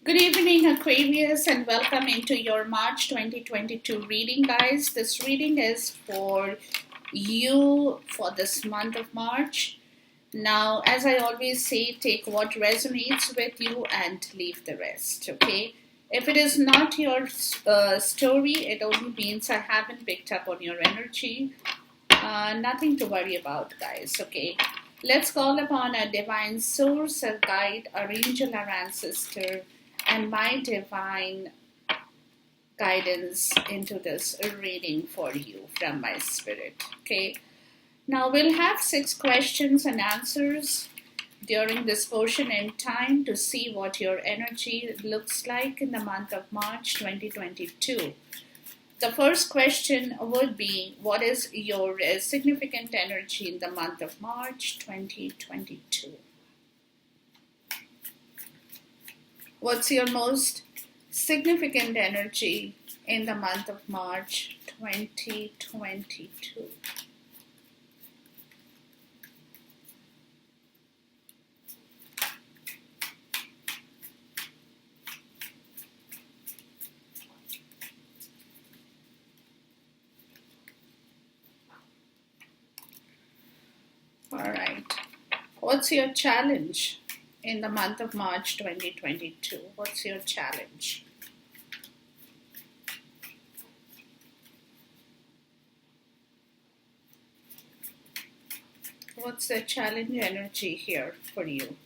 Good evening, Aquarius, and welcome into your March 2022 reading, guys. This reading is for you for this month of March. Now, as I always say, take what resonates with you and leave the rest, okay? If it is not your story, it only means I haven't picked up on your energy. Nothing to worry about, guys, okay? Let's call upon a divine source, a guide, our angel, our ancestor, and my divine guidance into this reading for you from my spirit, okay? Now we'll have 6 questions and answers during this portion in time to see what your energy looks like in the month of March 2022. The first question would be, what is your significant energy in the month of March 2022? What's your most significant energy in the month of March 2022? All right. What's your challenge in the month of March 2022? What's your challenge? What's the challenge energy here for you?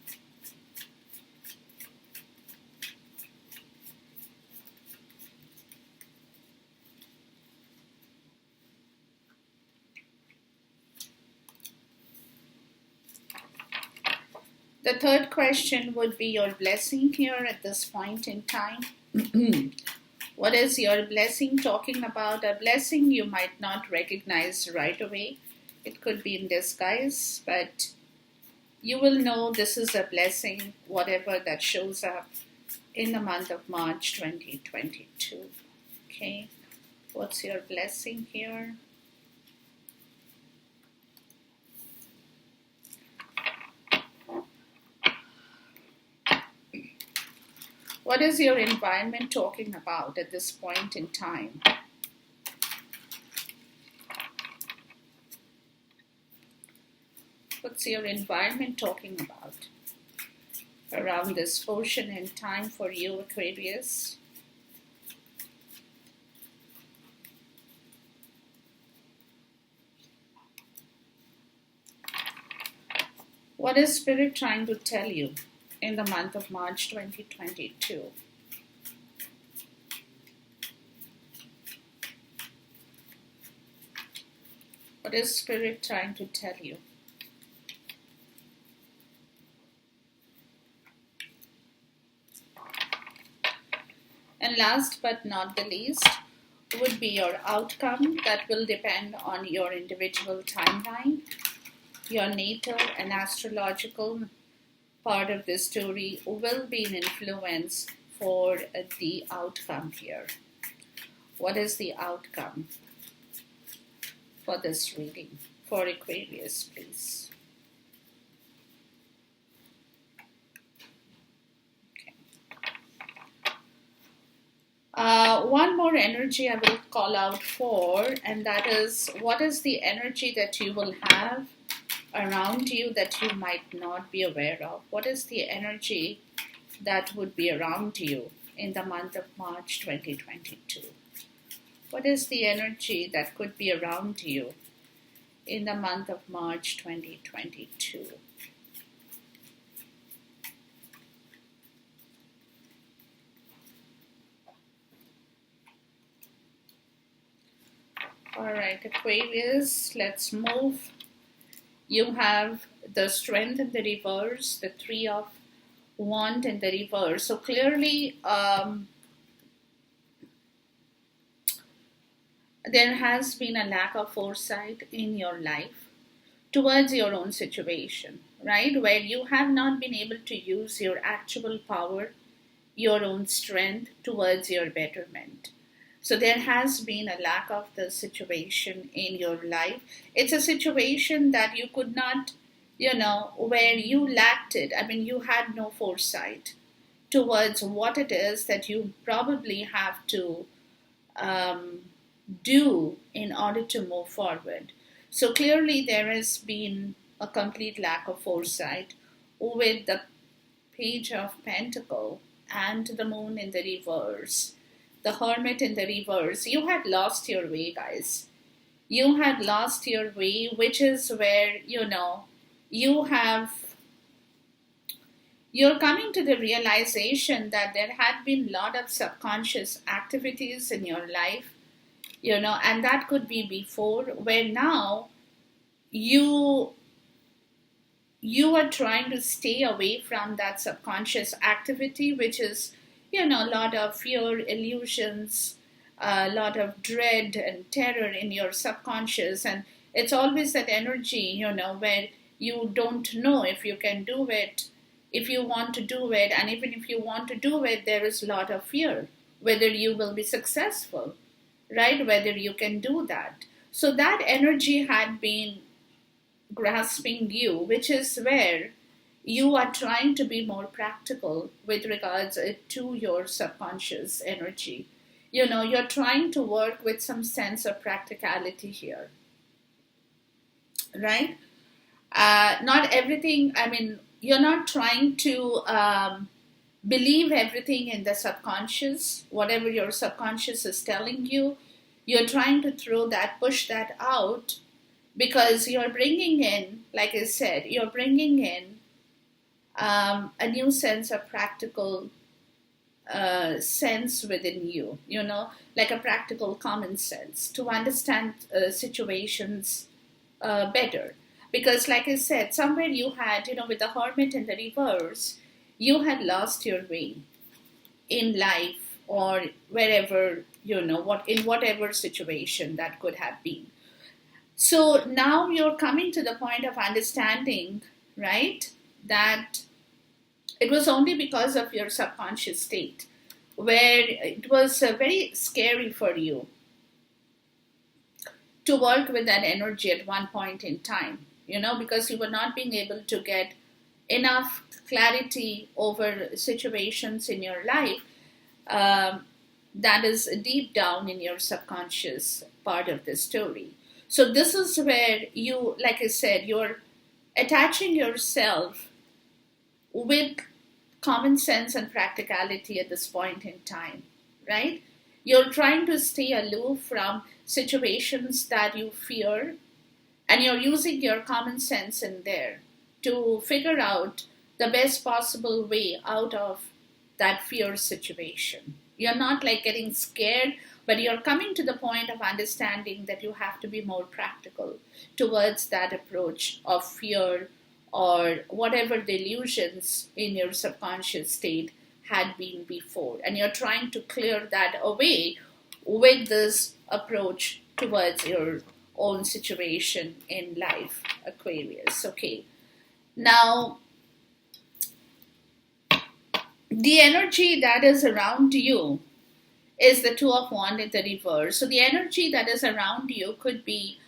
The third question would be your blessing here at this point in time. What is your blessing talking about? A blessing you might not recognize right away. It could be in disguise, but you will know this is a blessing, whatever that shows up in the month of March 2022. Okay, what's your blessing here? What is your environment talking about at this point in time? What's your environment talking about around this portion in time for you, Aquarius? What is Spirit trying to tell you in the month of March 2022? What is Spirit trying to tell you? And last but not the least would be your outcome. That will depend on your individual timeline. Your natal and astrological part of this story will be an influence for the outcome here. What is the outcome for this reading for Aquarius, please? One more energy I will call out for, and that is, what is the energy that you will have around you that you might not be aware of? What is the energy that would be around you in the month of March 2022? What is the energy that could be around you in the month of March 2022? All right, Aquarius, let's move. You have the Strength in the reverse, the Three of Wands in the reverse. So clearly, there has been a lack of foresight in your life towards your own situation, right? Where you have not been able to use your actual power, your own strength towards your betterment. So there has been a lack of the situation in your life. It's a situation that you could not, where you lacked it. I mean, you had no foresight towards what it is that you probably have to um, do in order to move forward. So clearly, there has been a complete lack of foresight with the Page of Pentacle and the Moon in the reverse, the Hermit in the reverse. You had lost your way, guys. You had lost your way, which is where, you have you're coming to the realization that there had been a lot of subconscious activities in your life, and that could be before, where now you you are trying to stay away from that subconscious activity, which is, a lot of fear, illusions, a lot of dread and terror in your subconscious. And it's always that energy, where you don't know if you can do it, if you want to do it. And even if you want to do it, there is a lot of fear, whether you will be successful, right? Whether you can do that. So that energy had been grasping you, which is where you are trying to be more practical with regards to your subconscious energy. You're trying to work with some sense of practicality here, right? Not everything, you're not trying to believe everything in the subconscious, whatever your subconscious is telling you. You're trying to push that out, because you're bringing in, like I said, you're bringing in a new sense of practical sense within you, like a practical common sense to understand situations better. Because, like I said, somewhere you had, with the Hermit in the reverse, you had lost your way in life, or wherever, in whatever situation that could have been. So now you're coming to the point of understanding, right, that it was only because of your subconscious state, where it was very scary for you to work with that energy at one point in time, because you were not being able to get enough clarity over situations in your life that is deep down in your subconscious part of the story. So this is where you, like I said, you're attaching yourself with common sense and practicality at this point in time, right? You're trying to stay aloof from situations that you fear, and you're using your common sense in there to figure out the best possible way out of that fear situation. You're not like getting scared, but you're coming to the point of understanding that you have to be more practical towards that approach of fear, or whatever the illusions in your subconscious state had been before. And you're trying to clear that away with this approach towards your own situation in life, Aquarius. Okay. Now, the energy that is around you is the Two of Wands in the reverse. So the energy that is around you could be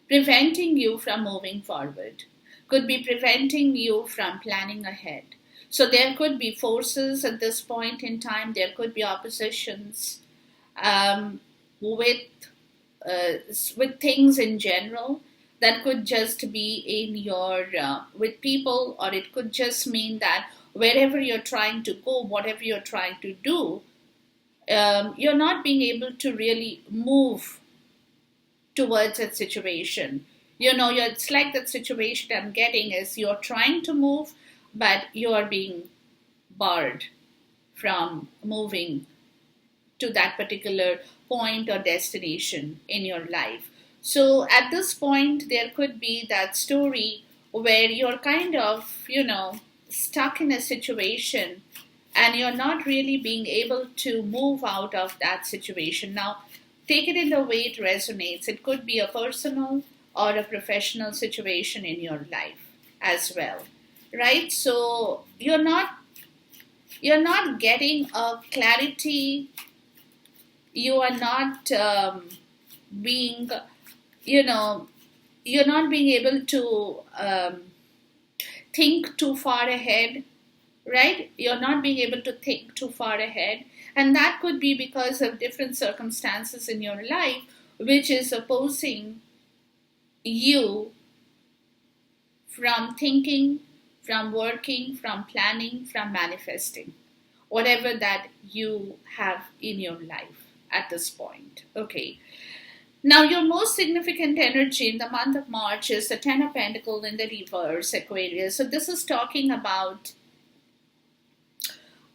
preventing you from moving forward, could be preventing you from planning ahead. So there could be forces at this point in time, there could be oppositions with things in general. That could just be in your, with people, or it could just mean that wherever you're trying to go, whatever you're trying to do, you're not being able to really move towards that situation. It's like that situation I'm getting is you're trying to move, but you're being barred from moving to that particular point or destination in your life. So at this point, there could be that story where you're kind of, stuck in a situation, and you're not really being able to move out of that situation. Now, take it in the way it resonates. It could be a personal or a professional situation in your life as well, right? So you're not getting a clarity. You are not being, you're not being able to think too far ahead, right? You're not being able to think too far ahead. And that could be because of different circumstances in your life, which is opposing you from thinking, from working, from planning, from manifesting, whatever that you have in your life at this point. Okay. Now, your most significant energy in the month of March is the Ten of Pentacles in the reverse, Aquarius. So this is talking about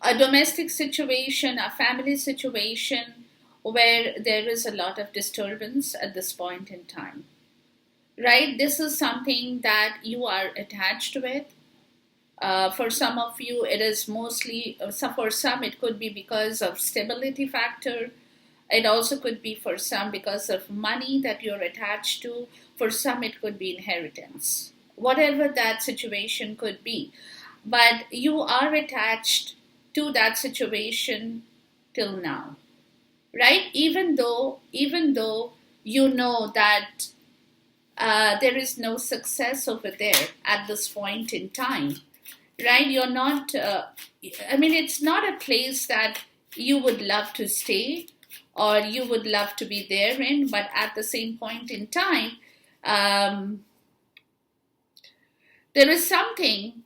a domestic situation, a family situation where there is a lot of disturbance at this point in time, right? This is something that you are attached with. For some of you, it is mostly, for some, it could be because of stability factor. It also could be for some because of money that you're attached to. For some, it could be inheritance. Whatever that situation could be. But you are attached to that situation till now, right? Even though you know that there is no success over there at this point in time, right? You're not, it's not a place that you would love to stay or you would love to be there in, but at the same point in time, there is something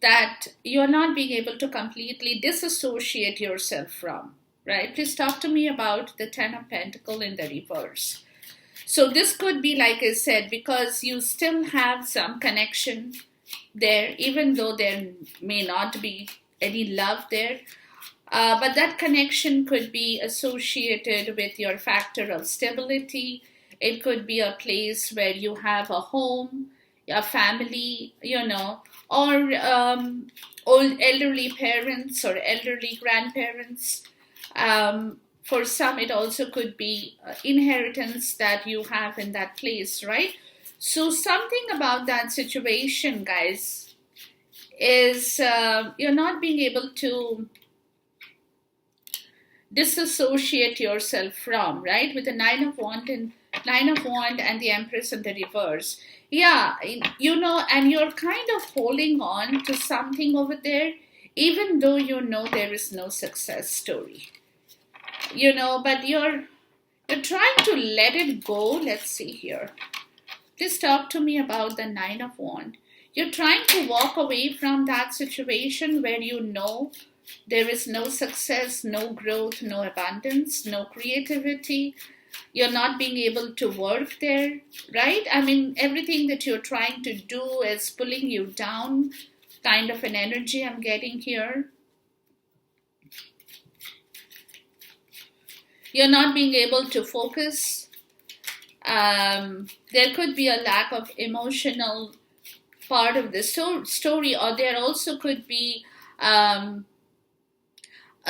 that you're not being able to completely disassociate yourself from, right? Please talk to me about the Ten of Pentacles in the reverse. So this could be, like I said, because you still have some connection there, even though there may not be any love there. But that connection could be associated with your factor of stability. It could be a place where you have a home, a family, or old elderly parents or elderly grandparents. For some, it also could be inheritance that you have in that place, right? So something about that situation, guys, is you're not being able to disassociate yourself from, right? With the Nine of Wands and the Empress in the reverse. Yeah, and you're kind of holding on to something over there, even though you know there is no success story. But you're trying to let it go. Let's see here. Please talk to me about the Nine of Wands. You're trying to walk away from that situation where you know there is no success, no growth, no abundance, no creativity. You're not being able to work there, right? Everything that you're trying to do is pulling you down, kind of an energy I'm getting here. You're not being able to focus. There could be a lack of emotional part of the story, or there also could be a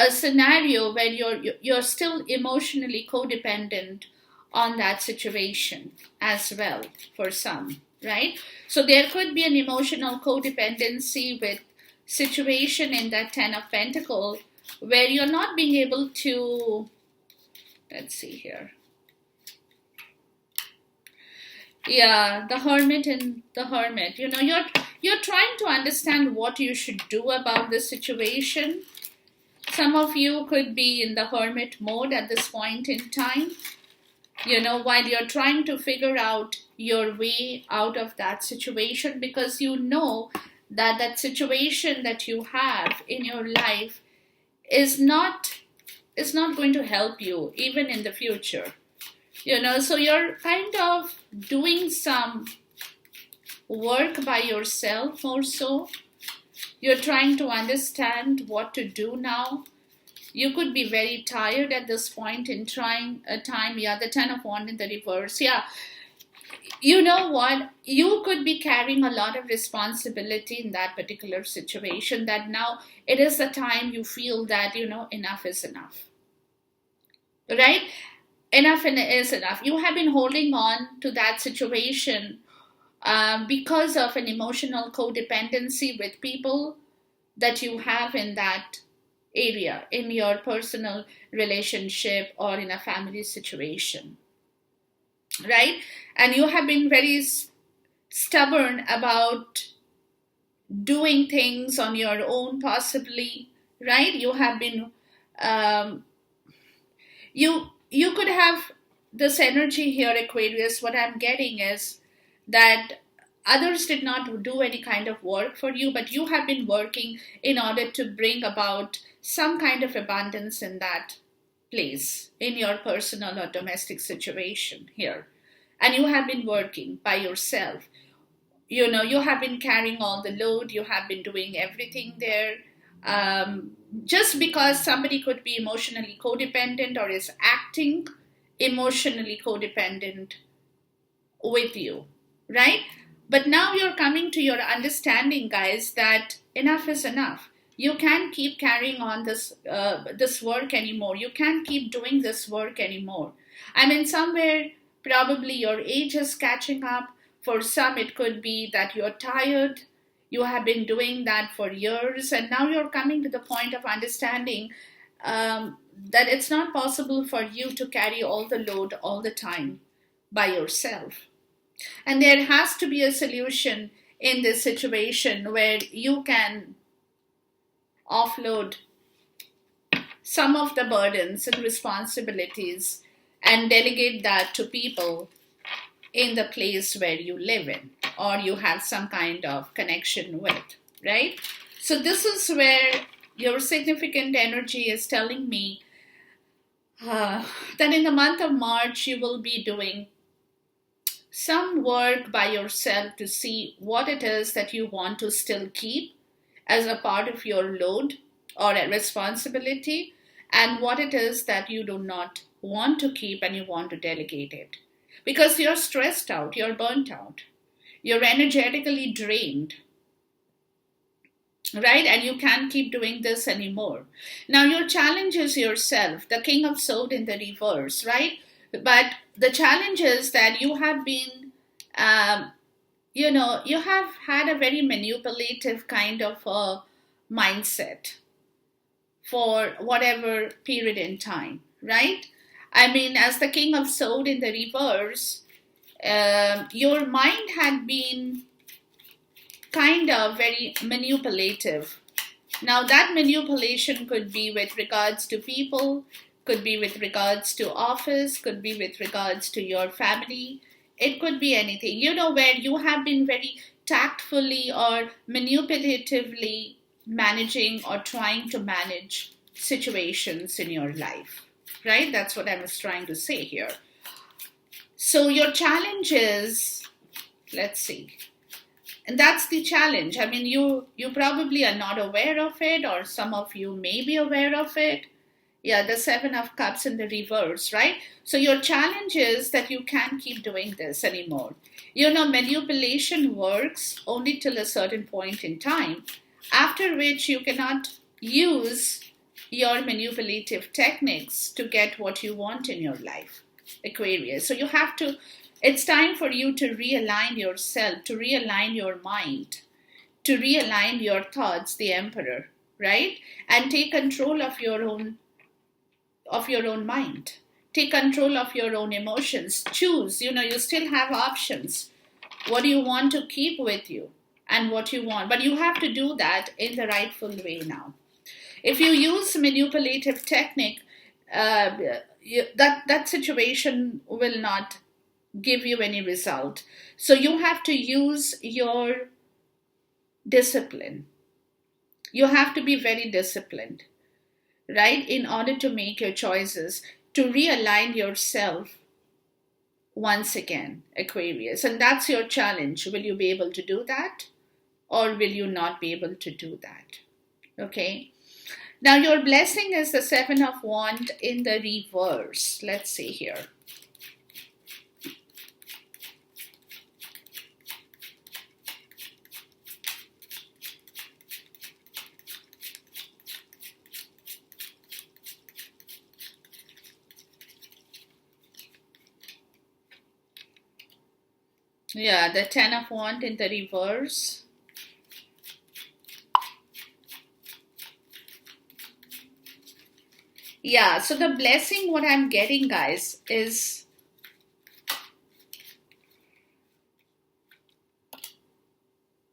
scenario where you're still emotionally codependent on that situation as well for some, right? So there could be an emotional codependency with situation in that Ten of Pentacles where you're not being able to, let's see here. Yeah, the Hermit and the Hermit. You're trying to understand what you should do about this situation. Some of you could be in the hermit mode at this point in time, while you're trying to figure out your way out of that situation, because you know that that situation that you have in your life is not going to help you even in the future. So you're kind of doing some work by yourself also. You're trying to understand what to do now. You could be very tired at this point in time. Yeah, the Ten of Wands in the reverse. Yeah, you know what? You could be carrying a lot of responsibility in that particular situation, that now it is the time you feel that, enough is enough. Right? Enough is enough. You have been holding on to that situation because of an emotional codependency with people that you have in that area, in your personal relationship or in a family situation, right? And you have been very stubborn about doing things on your own, possibly, right? You have been, um, you could have this energy here, Aquarius. What I'm getting is that others did not do any kind of work for you, but you have been working in order to bring about some kind of abundance in that place, in your personal or domestic situation here. And you have been working by yourself. You have been carrying all the load, you have been doing everything there. Just because somebody could be emotionally codependent or is acting emotionally codependent with you, right? But now you're coming to your understanding, guys, that enough is enough. You can't keep carrying on this work anymore. You can't keep doing this work anymore. I mean, somewhere probably your age is catching up. For some, it could be that you're tired. You have been doing that for years, and now you're coming to the point of understanding that it's not possible for you to carry all the load all the time by yourself. And there has to be a solution in this situation where you can offload some of the burdens and responsibilities and delegate that to people in the place where you live in or you have some kind of connection with, right? So this is where your significant energy is telling me that in the month of March you will be doing some work by yourself to see what it is that you want to still keep as a part of your load or a responsibility, and what it is that you do not want to keep and you want to delegate it. Because you're stressed out, you're burnt out, you're energetically drained, right? And you can't keep doing this anymore. Now, your challenge is yourself, the King of Swords in the reverse, right? But the challenge is that you have been, you have had a very manipulative kind of a mindset for whatever period in time, right? I mean, as the King of Swords in the reverse, your mind had been kind of very manipulative. Now, that manipulation could be with regards to people, could be with regards to office, could be with regards to your family. It could be anything, where you have been very tactfully or manipulatively managing or trying to manage situations in your life, right? That's what I was trying to say here. So your challenge is, let's see, and that's the challenge. I mean, you probably are not aware of it, or some of you may be aware of it. Yeah, the Seven of Cups in the reverse, right? So your challenge is that you can't keep doing this anymore. Manipulation works only till a certain point in time, after which you cannot use your manipulative techniques to get what you want in your life, Aquarius. So it's time for you to realign yourself, to realign your mind, to realign your thoughts, the Emperor, right? And take control of your own mind. Take control of your own emotions. Choose, you still have options. What do you want to keep with you and what you want? But you have to do that in the rightful way now. If you use manipulative technique, that situation will not give you any result. So you have to use your discipline. You have to be very disciplined, right, in order to make your choices, to realign yourself once again, Aquarius. And that's your challenge. Will you be able to do that, or will you not be able to do that? Okay. Now your blessing is the Seven of Wands in the reverse. Let's see here. Yeah, the Ten of Wands in the reverse. Yeah, so the blessing, what I'm getting, guys, is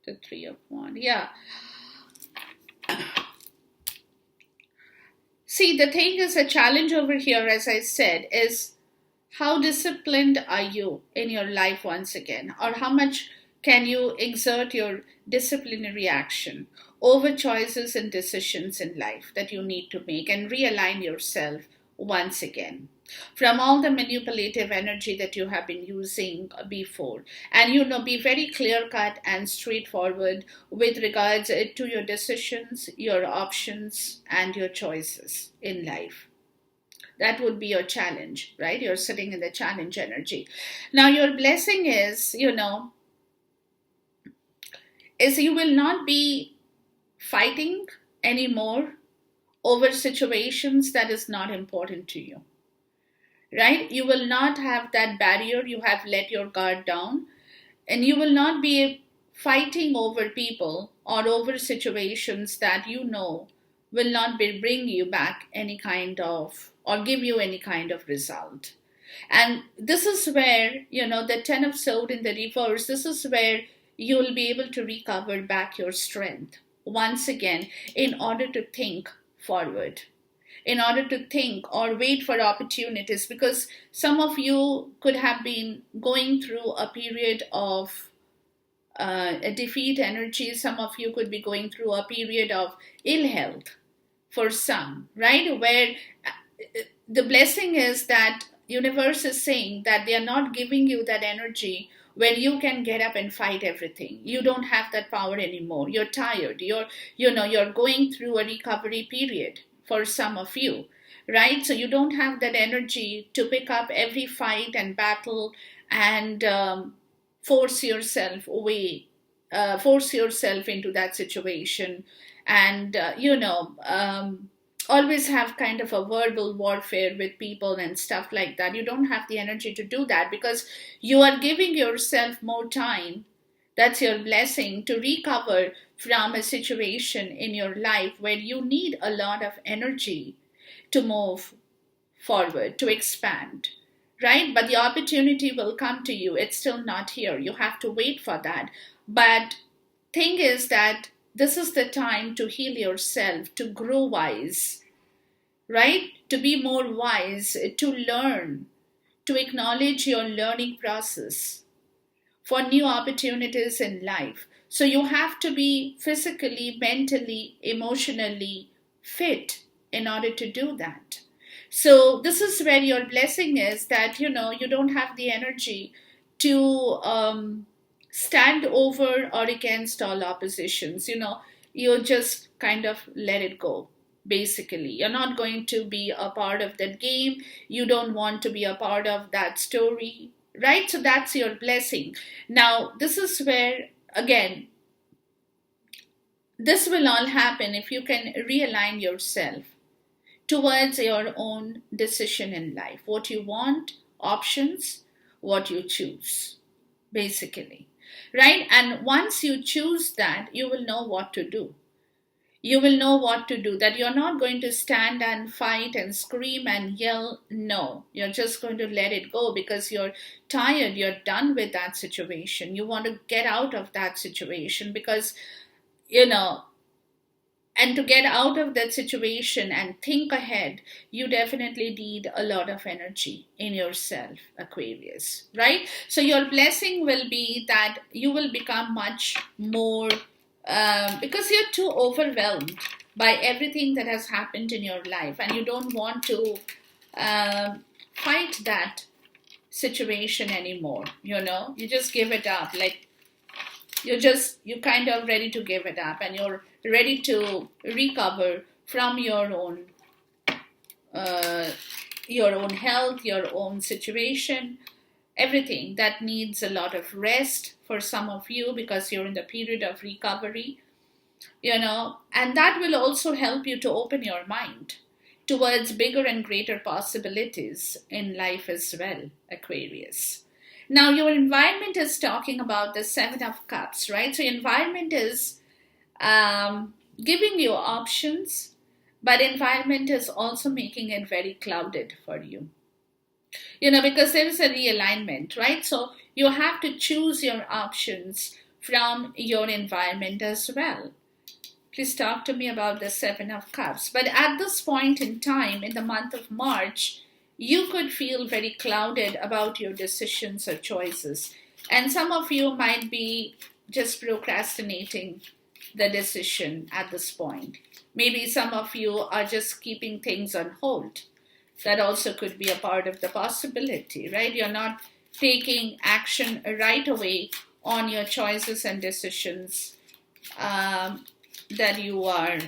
the Three of Wands. on. Yeah. See, the thing is, a challenge over here, as I said, is how disciplined are you in your life once again, or how much can you exert your disciplinary action over choices and decisions in life that you need to make and realign yourself once again from all the manipulative energy that you have been using before, and be very clear cut and straightforward with regards to your decisions, your options, and your choices in life. That would be your challenge, right? You're sitting in the challenge energy. Now your blessing is you will not be fighting anymore over situations that is not important to you, right? You will not have that barrier. You have let your guard down, and you will not be fighting over people or over situations that will not bring you back any kind of or give you any kind of result. And this is where, the 10 of Swords in the reverse, this is where you will be able to recover back your strength once again in order to think forward, in order to think or wait for opportunities, because some of you could have been going through a period of a defeat energy. Some of you could be going through a period of ill health for some, right? Where the blessing is that universe is saying that they are not giving you that energy when you can get up and fight everything. You don't have that power anymore. You're tired. You're going through a recovery period for some of you, right? So you don't have that energy to pick up every fight and battle and force yourself away, force yourself into that situation, and always have kind of a verbal warfare with people and stuff like that. You don't have the energy to do that because you are giving yourself more time. That's your blessing, to recover from a situation in your life where you need a lot of energy to move forward, to expand, right? But the opportunity will come to you. It's still not here. You have to wait for that. But thing is that this is the time to heal yourself, to grow wise, right? To be more wise, to learn, to acknowledge your learning process for new opportunities in life. So you have to be physically, mentally, emotionally fit in order to do that. So this is where your blessing is, that you don't have the energy to stand over or against all oppositions. You just kind of let it go. Basically, you're not going to be a part of that game. You don't want to be a part of that story, right? So that's your blessing. Now, this is where, again, this will all happen if you can realign yourself towards your own decision in life. What you want, options, what you choose, basically, right? And once you choose that, you will know what to do. You will know what to do, that you're not going to stand and fight and scream and yell. No, you're just going to let it go because you're tired. You're done with that situation. You want to get out of that situation because, and to get out of that situation and think ahead, you definitely need a lot of energy in yourself, Aquarius, right? So your blessing will be that you will become much more, because you're too overwhelmed by everything that has happened in your life, and you don't want to fight that situation anymore. You just give it up. Like you're kind of ready to give it up, and you're ready to recover from your own health, your own situation, everything that needs a lot of rest for some of you because you're in the period of recovery, and that will also help you to open your mind towards bigger and greater possibilities in life as well, Aquarius. Now, your environment is talking about the Seven of Cups, right? So your environment is giving you options, but environment is also making it very clouded for you. Because there is a realignment, right? So you have to choose your options from your environment as well. Please talk to me about the Seven of Cups. But at this point in time, in the month of March, you could feel very clouded about your decisions or choices. And some of you might be just procrastinating the decision at this point. Maybe some of you are just keeping things on hold. That also could be a part of the possibility, right? You're not taking action right away on your choices and decisions that you are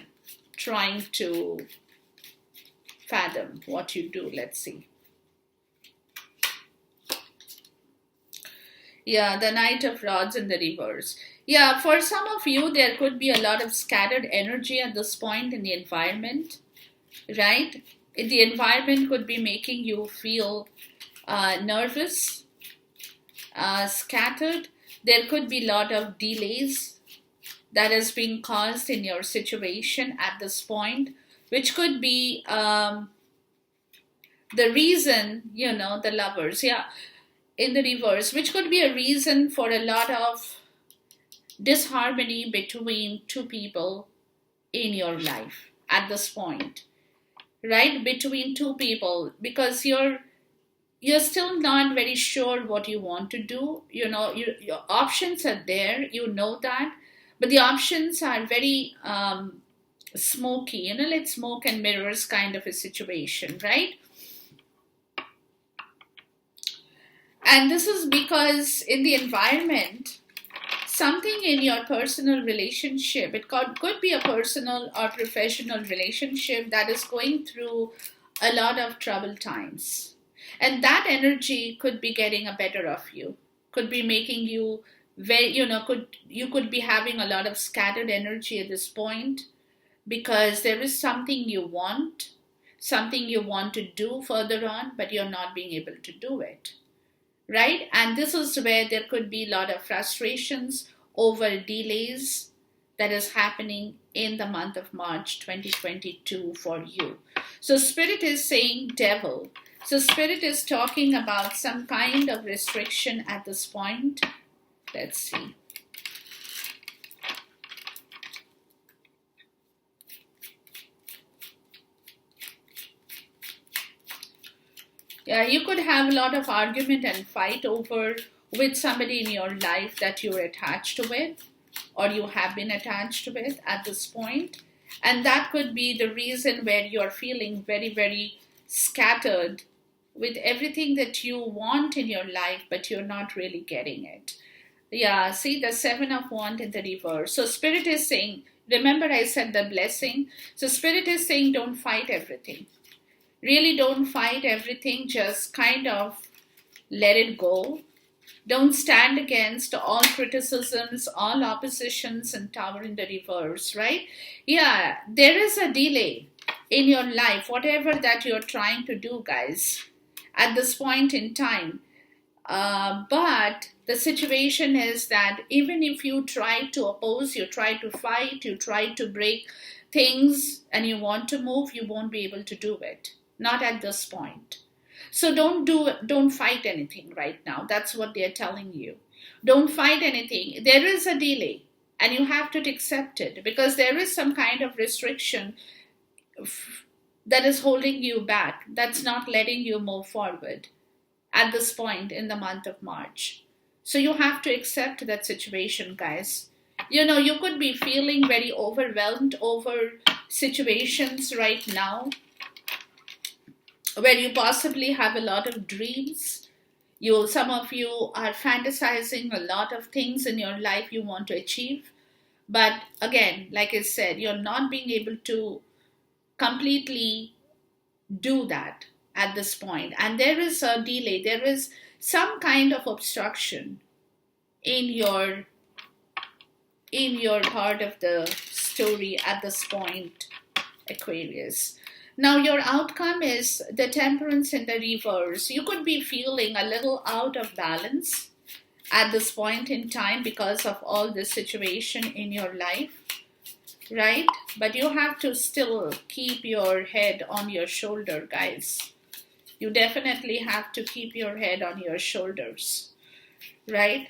trying to fathom what you do. Let's see. Yeah, the Knight of Rods in the reverse. Yeah, for some of you, there could be a lot of scattered energy at this point in the environment, right? The environment could be making you feel nervous, scattered. There could be a lot of delays that is being caused in your situation at this point, which could be the reason, the Lovers, yeah, in the reverse, which could be a reason for a lot of disharmony between two people in your life at this point, right? Between two people, because you're still not very sure what you want to do. Your options are there, that, but the options are very smoky, like smoke and mirrors kind of a situation, right? And this is because in the environment, something in your personal relationship, it could be a personal or professional relationship that is going through a lot of troubled times. And that energy could be getting a better of you, could be making you very, you could be having a lot of scattered energy at this point, because there is something you want to do further on, but you're not being able to do it. Right? And this is where there could be a lot of frustrations over delays that is happening in the month of March 2022 for you. So Spirit is saying Devil. So Spirit is talking about some kind of restriction at this point. Let's see. Yeah, you could have a lot of argument and fight over with somebody in your life that you're attached with or you have been attached with at this point. And that could be the reason where you're feeling very, very scattered with everything that you want in your life, but you're not really getting it. Yeah, see the Seven of Wands in the reverse. So Spirit is saying, remember I said the blessing. So Spirit is saying don't fight everything. Really don't fight everything, just kind of let it go. Don't stand against all criticisms, all oppositions, and Tower in the reverse, right? Yeah, there is a delay in your life, whatever that you're trying to do, guys, at this point in time. But the situation is that even if you try to oppose, you try to fight, you try to break things, and you want to move, you won't be able to do it. Not at this point. So don't fight anything right now. That's what they're telling you. Don't fight anything. There is a delay and you have to accept it, because there is some kind of restriction that is holding you back, that's not letting you move forward at this point in the month of March. So you have to accept that situation, guys. You could be feeling very overwhelmed over situations right now, where you possibly have a lot of dreams. Some of you are fantasizing a lot of things in your life you want to achieve. But again, like I said, you're not being able to completely do that at this point. And there is a delay. There is some kind of obstruction in your part of the story at this point, Aquarius. Now your outcome is the Temperance in the reverse. You could be feeling a little out of balance at this point in time because of all this situation in your life, right? But you have to still keep your head on your shoulder, guys. You definitely have to keep your head on your shoulders, right?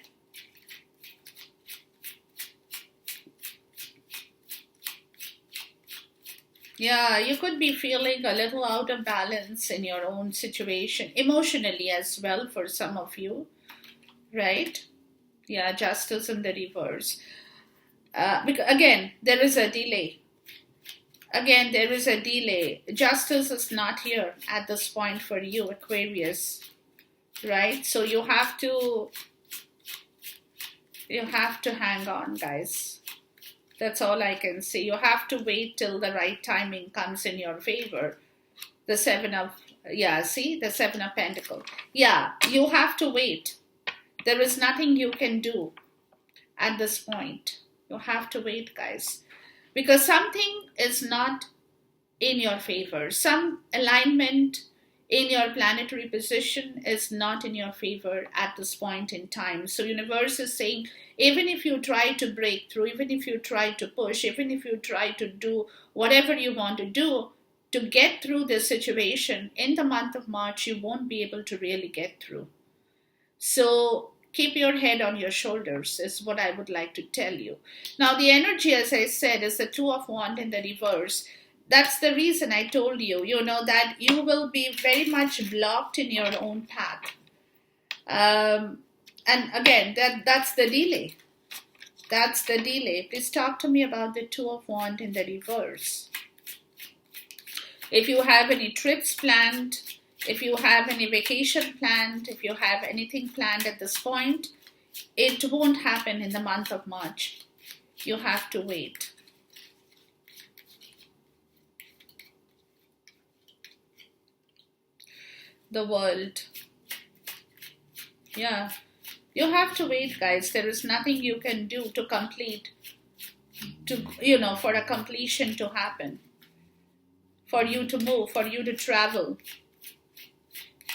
Yeah, you could be feeling a little out of balance in your own situation, emotionally as well, for some of you, right? Yeah, justice in the reverse. Because, again, there is a delay. Again, there is a delay. Justice is not here at this point for you, Aquarius, right? So you have to hang on, guys. That's all I can say. You have to wait till the right timing comes in your favor. The seven of, yeah, see, the seven of Pentacles. Yeah, you have to wait. There is nothing you can do at this point. You have to wait, guys, because something is not in your favor. Some alignment in your planetary position is not in your favor at this point in time. So universe is saying, even if you try to break through, even if you try to push, even if you try to do whatever you want to do to get through this situation in the month of March, you won't be able to really get through. So keep your head on your shoulders is what I would like to tell you. Now the energy, as I said, is the Two of Wands in the reverse. That's the reason I told you, that you will be very much blocked in your own path. And again, that's the delay. That's the delay. Please talk to me about the Two of Wands in the reverse. If you have any trips planned, if you have any vacation planned, if you have anything planned at this point, it won't happen in the month of March. You have to wait. The World. Yeah. You have to wait, guys. There is nothing you can do to complete, for a completion to happen, for you to move, for you to travel.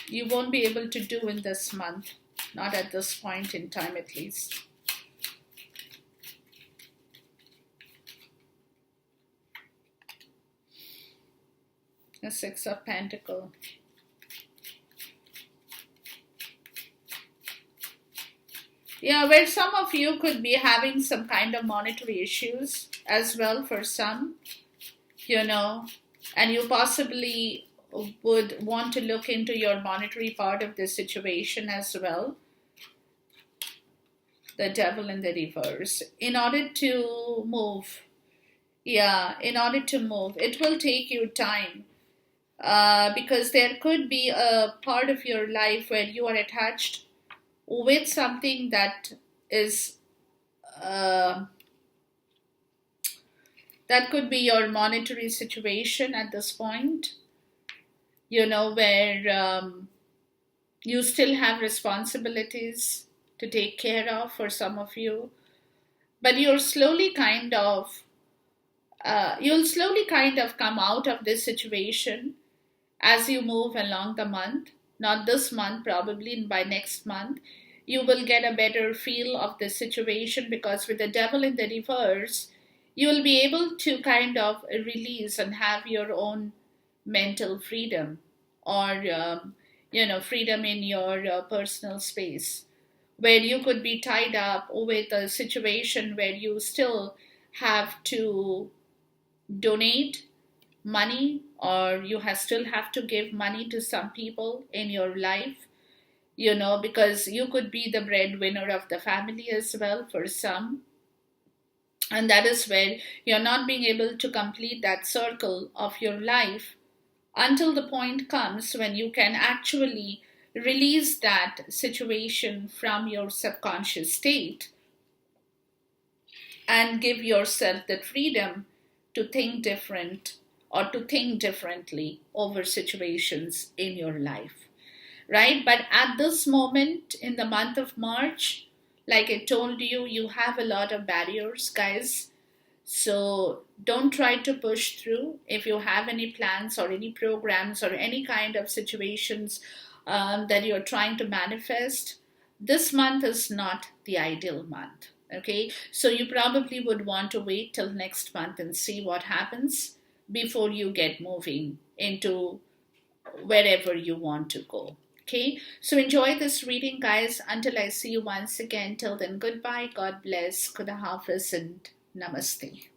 You won't be able to do in this month, not at this point in time at least. The Six of Pentacles. Yeah, where some of you could be having some kind of monetary issues as well for some, and you possibly would want to look into your monetary part of this situation as well. The Devil in the reverse. In order to move, it will take you time. Because there could be a part of your life where you are attached with something that is that could be your monetary situation at this point, where you still have responsibilities to take care of for some of you, but you'll slowly kind of come out of this situation as you move along the month. Not this month, probably by next month, you will get a better feel of the situation, because with the Devil in the reverse, you will be able to kind of release and have your own mental freedom, or freedom in your personal space, where you could be tied up with a situation where you still have to donate money, or still have to give money to some people in your life, because you could be the breadwinner of the family as well for some. And that is where you're not being able to complete that circle of your life until the point comes when you can actually release that situation from your subconscious state and give yourself the freedom to think different, or to think differently over situations in your life, right? But at this moment in the month of March, like I told you, you have a lot of barriers, guys. So don't try to push through. If you have any plans or any programs or any kind of situations that you're trying to manifest, this month is not the ideal month. Okay, so you probably would want to wait till next month and see what happens before you get moving into wherever you want to go. Okay, so enjoy this reading, guys. Until I see you once again, till then, goodbye, God bless, Khuda Hafiz, and Namaste.